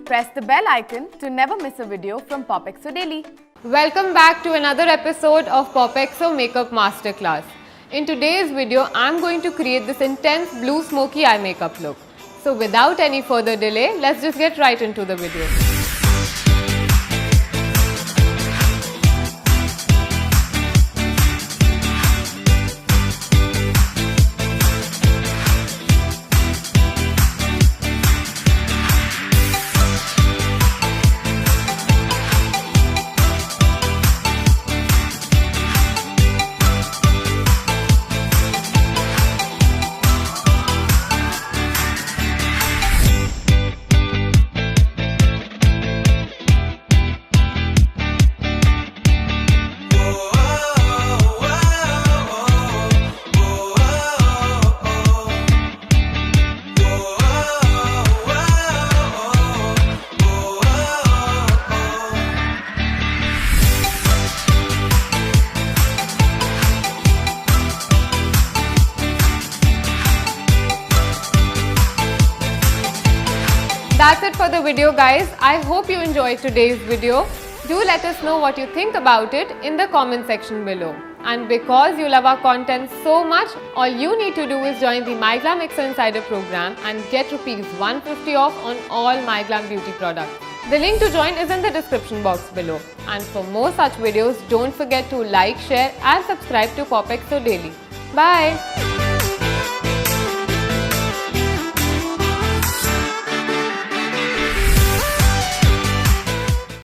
Press the bell icon to never miss a video from POPxo Daily. Welcome back to another episode of POPxo Makeup Masterclass. In today's video, I'm going to create this intense blue smoky eye makeup look. So without any further delay, let's just get right into the video. That's it for the video, guys. I hope you enjoyed today's video. Do let us know what you think about it in the comment section below. And because you love our content so much, all you need to do is join the MyGlamm POPxo Insider program and get ₹150 off on all MyGlamm beauty products. The link to join is in the description box below. And for more such videos, don't forget to like, share and subscribe to POPxo Daily. Bye!